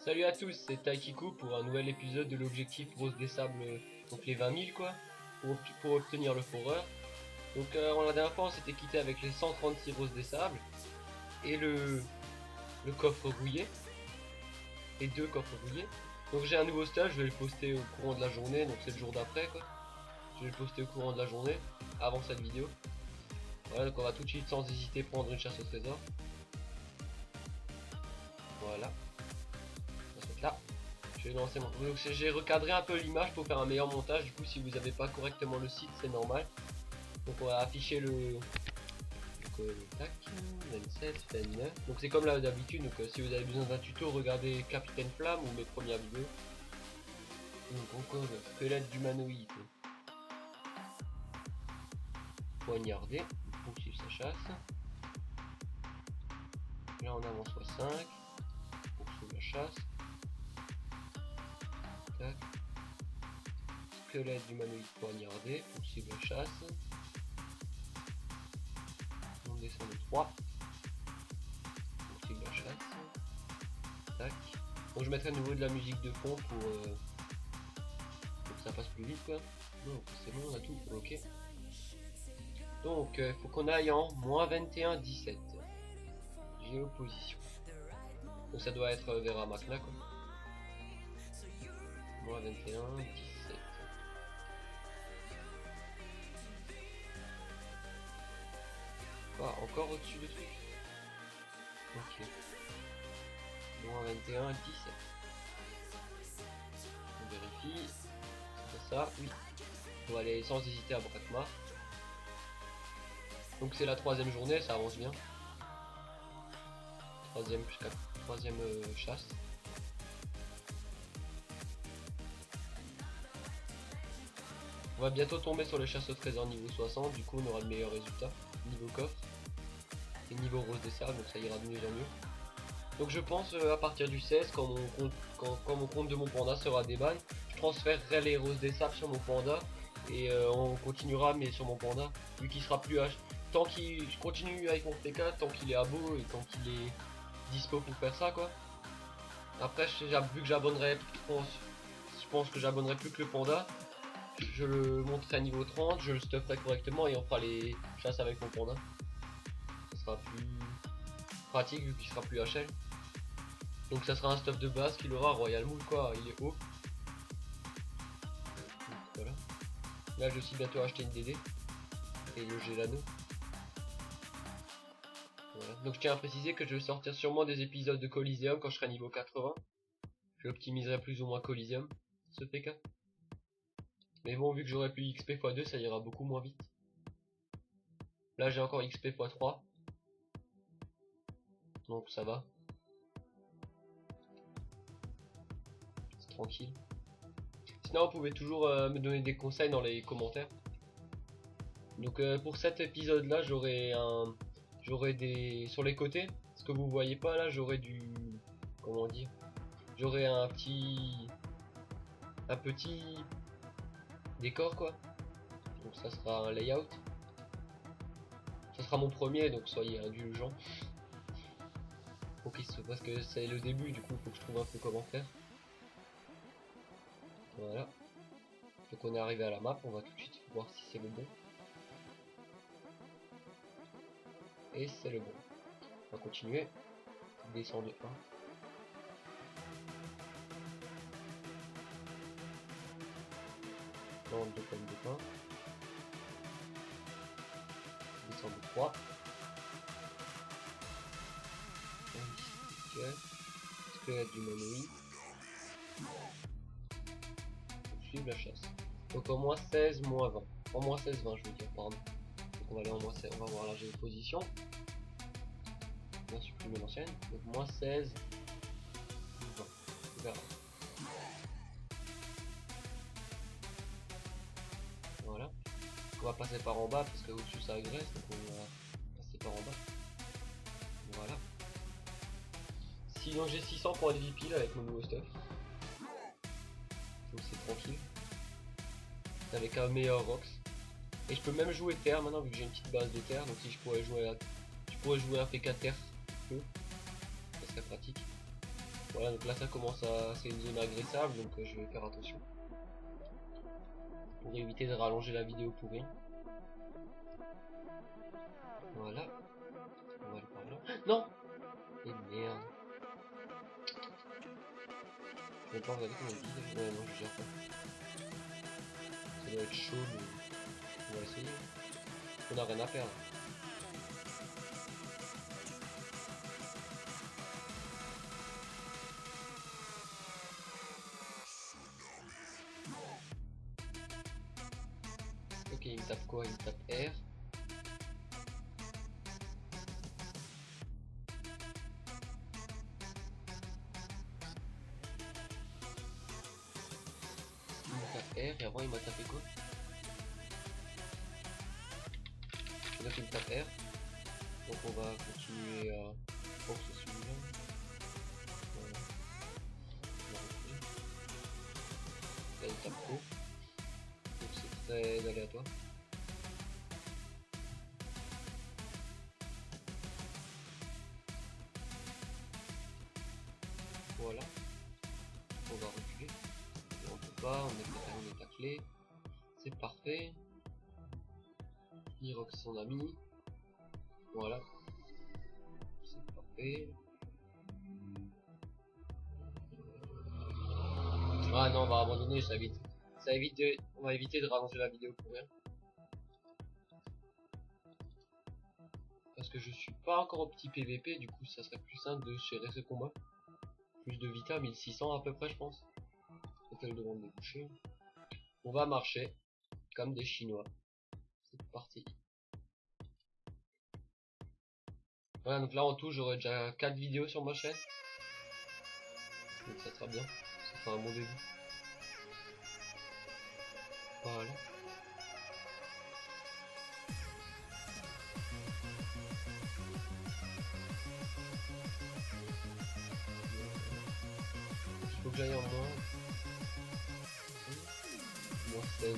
Salut à tous, c'est Taikiku pour un nouvel épisode de l'objectif Rose des Sables, donc les 20 000 quoi, pour obtenir le foreur. Donc la dernière fois on s'était quitté avec les 136 Roses des Sables et le coffre rouillé, et 2 coffres rouillés. Donc j'ai un nouveau stage, je vais le poster au courant de la journée, donc c'est le jour d'après quoi. Je vais le poster au courant de la journée, avant cette vidéo. Voilà, donc on va tout de suite sans hésiter prendre une chasse au trésor. Voilà. On va se mettre là. Je vais lancer mon... Donc j'ai recadré un peu l'image pour faire un meilleur montage. Du coup, si vous n'avez pas correctement le site, c'est normal. Donc on va afficher le... Donc tac, 27, 29. Donc c'est comme là d'habitude. Donc si vous avez besoin d'un tuto, regardez Capitaine Flamme ou mes premières vidéos. Donc encore le squelette d'humanoïde. Poignardé, poursuivre sa chasse. Là on avance soit 5. Poursuivre la chasse. Tac. Squelette d'humanoïde poignardé, poursuivre la chasse. On descend de 3. Poursuivre la chasse. Tac. Donc je mettrai à nouveau de la musique de fond pour que ça passe plus vite quoi. Donc c'est bon, on a tout. Ok. Donc il faut qu'on aille en moins 21, 17. Géoposition. Donc ça doit être vers Amakna quoi. Moins 21, 17. Quoi, encore au-dessus du truc. Ok. Moins 21, 17. On vérifie. C'est ça, oui. On va aller sans hésiter à Brakmar. Donc c'est la troisième journée, ça avance bien. Troisième chasse. On va bientôt tomber sur les chasses au trésor niveau 60, du coup on aura de meilleurs résultats. Niveau coffre. Et niveau rose des sables, donc ça ira de mieux en mieux. Donc je pense à partir du 16, quand mon compte de mon panda sera déban, je transférerai les roses des sables sur mon panda. Et on continuera mais sur mon panda, vu qu'il sera plus H. Tant qu'il je continue avec mon PK, tant qu'il est à beau et tant qu'il est dispo pour faire ça quoi. Après vu que j'abonnerai, je pense que j'abonnerai plus que le panda. Je le monterai à niveau 30, je le stufferai correctement et on fera les chasses avec mon panda. Ça sera plus pratique vu qu'il sera plus HL. Donc ça sera un stuff de base qu'il aura Royal Mood quoi, il est haut. Donc, voilà. Là je vais aussi bientôt acheter une DD et le Gelano. Voilà. Donc je tiens à préciser que je vais sortir sûrement des épisodes de Coliseum quand je serai niveau 80. Je l'optimiserai plus ou moins Coliseum, ce PK. Mais bon, vu que j'aurai plus XP x2, ça ira beaucoup moins vite. Là j'ai encore XP x3. Donc ça va. C'est tranquille. Sinon vous pouvez toujours me donner des conseils dans les commentaires. Donc pour cet épisode là j'aurai des sur les côtés, ce que vous voyez pas là, j'aurai du, comment dire, j'aurai un petit décor quoi. Donc ça sera un layout. Ça sera mon premier, donc soyez indulgents. Ok, parce que c'est le début, du coup faut que je trouve un peu comment faire. Voilà. Donc on est arrivé à la map, on va tout de suite voir si c'est le bon. Et c'est le bon. On va continuer. Descend de 1. Vente de pommes de pain. Descend de 3. Squelette du monoïde. Suivre la chasse. Donc en moins 16, moins 20. En moins 16, 20 je veux dire, pardon. Donc on va aller en moins 16, on va voir la géoposition. On va supprimer l'ancienne. Donc moins 16, 20. On verra. Voilà. On va passer par en bas parce que au-dessus ça agresse, donc on va passer par en bas. Voilà. Sinon j'ai 600 pour les piles avec mon nouveau stuff. Donc c'est tranquille. Avec un meilleur Rox. Et je peux même jouer terre maintenant vu que j'ai une petite base de terre. Donc si je pourrais jouer un PK terre, ça serait pratique. Voilà, donc là ça commence à... c'est une zone agressable, donc je vais faire attention. Pour éviter de rallonger la vidéo pour rien. Voilà. On va aller par là. Non. Et merde. Je vais pas regarder comment il dit. Ouais, non, je gère pas. Ça doit être chaud, mais on va essayer. On a rien à perdre. Ok, il me tape quoi? Il me tape R. Il me tape R et avant il m'a tapé quoi? Donc il me tape R. Donc on va continuer à... Je pense que c'est celui-là. Voilà. On va reculer. Là il tape O. Donc c'est très aléatoire. Voilà. On va reculer. Et on peut pas, on est taclé. C'est parfait. Il rock son ami. Voilà. C'est parfait. Ah non, on va abandonner, ça évite. On va éviter de rallonger la vidéo pour rien. Parce que je suis pas encore au petit PVP, du coup ça serait plus simple de gérer ce combat. Plus de vita, 1600 à peu près je pense. Hôtel de vente des bouchers. On va marcher comme des Chinois. C'est parti. Voilà, donc là en tout j'aurai déjà 4 vidéos sur ma chaîne. Donc ça sera bien. Ça fera un bon début. Voilà. Il faut que j'aille en moins 16.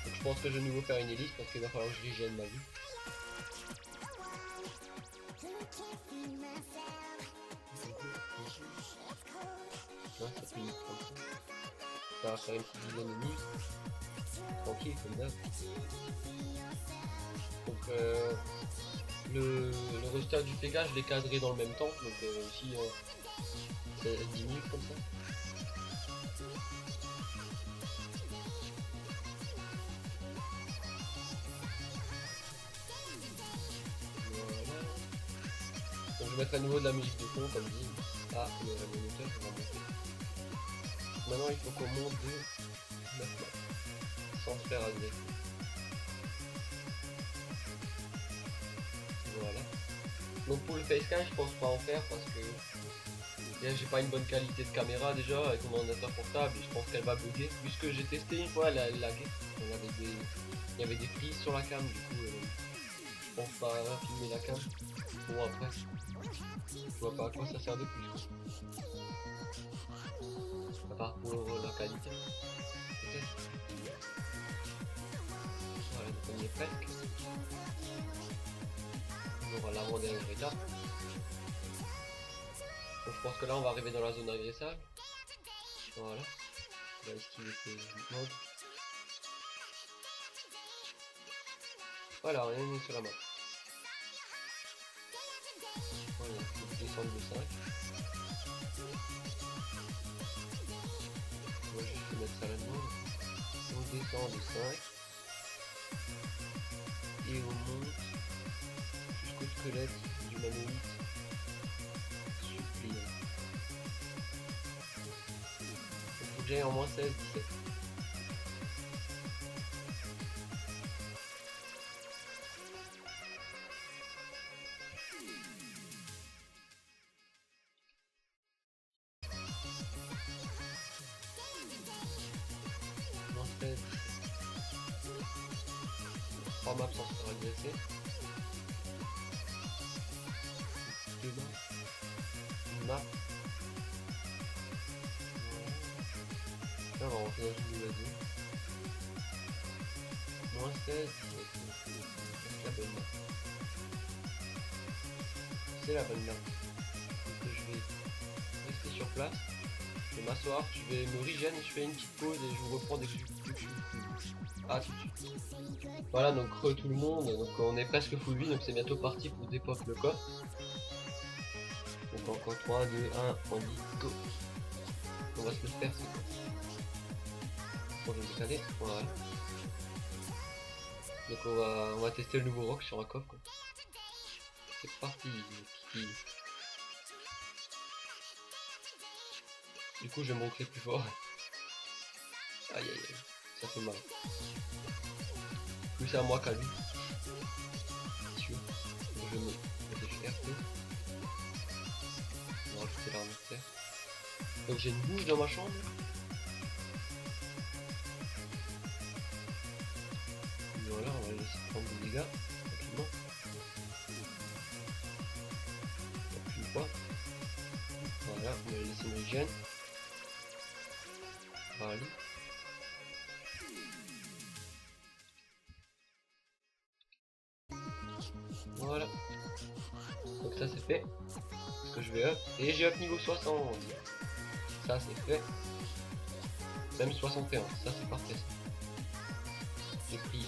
Donc je pense que je vais nouveau faire une hélice parce qu'il va falloir que je régène ma vie. Ouais, ça finit comme ça. Ça va faire une petite dizaine de minutes. Tranquille comme d'hab. Donc le résultat du Pega je l'ai cadré dans le même temps. Donc aussi c'est 10 minutes comme ça. Voilà. Donc je vais mettre à nouveau de la musique de fond comme dit. Ah, il y a le moniteur, on va monter. Maintenant il faut qu'on monte de 9 mètres sans se faire aser. Voilà. Donc pour le facecam je pense pas en faire parce que j'ai pas une bonne qualité de caméra déjà avec mon ordinateur portable et je pense qu'elle va bugger. Puisque j'ai testé une fois, elle laguait. Il y avait des prises sur la cam, du coup je pense pas filmer la cam. Bon après, je vois pas à quoi ça sert de plus. À part pour la qualité. Peut-être. Voilà, donc on y est presque. On aura l'avant-dernière étape. Donc je pense que là on va arriver dans la zone agressable. Voilà. On va esquiver ces modes. Voilà, on est sur la map. Voilà, il faut descendre de 5. Moi je vais mettre ça là-dedans. On descend de 5. Et on monte jusqu'au squelette du manolite suppliant. Il faut que j'aille en moins 16, 17. Moins 16. 3 maps sans se faire agresser. 2 maps. Une map. Voilà. Là on va rentrer dans une nouvelle zone. moins 16, c'est la bonne map. C'est la bonne map. Donc je vais rester sur place. Je vais m'asseoir, je vais me régénérer, je fais une petite pause et je vous reprends dès que je suis. Ah, tout de suite. Voilà, donc tout le monde, donc on est presque full vie, donc c'est bientôt parti pour dépop le coffre. Donc encore 3, 2, 1, on dit go. On va se le faire, c'est quoi. Bon, je vais décaler, voilà. Donc on va tester le nouveau rock sur un coffre. C'est parti. Du coup je vais monter plus fort. Aïe aïe aïe, ça fait mal. Plus c'est à moi qu'à lui. Je vais réfléchir RP. On va rajouter l'arme de terre. Donc j'ai une bouche dans ma chambre. Voilà, on va laisser prendre des dégâts tranquillement. Une fois. Voilà, on va laisser une régène. Voilà. Voilà. Donc ça c'est fait. Parce que je vais up. Et j'ai up niveau 60. Ça c'est fait. Même 61. Ça c'est parfait. J'ai pris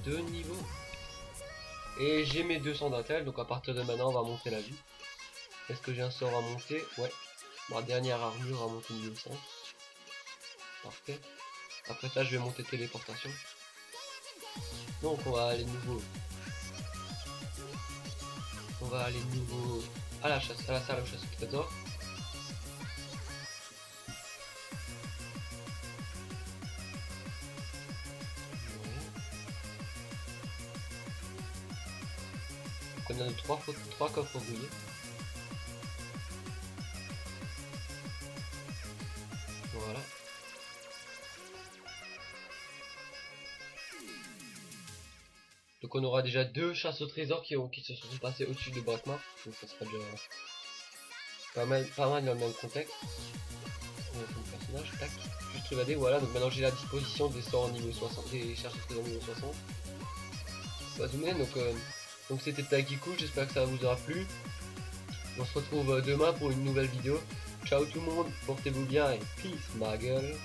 2 niveaux. Et j'ai mes 200 d'intel. Donc à partir de maintenant on va monter la vie. Est-ce que j'ai un sort à monter? Ouais. Ma dernière armure a monté niveau 5. Parfait. Après ça je vais monter téléportation. Donc on va aller nouveau. On va aller nouveau à la chasse, à la salle de chasse au trésor. Donc on a nos 3 coffres rouillés. Voilà. Donc on aura déjà 2 chasses au trésor qui se sont passées au-dessus de Brakmar. Donc ça sera déjà pas mal dans le même contexte. On va faire le personnage, tac. Juste regarder, voilà, donc maintenant j'ai la disposition des sorts au niveau 60, des chasses au trésor niveau 60. On va zoomer, donc c'était Takiku, j'espère que ça vous aura plu. On se retrouve demain pour une nouvelle vidéo. Ciao tout le monde, portez-vous bien et peace ma gueule.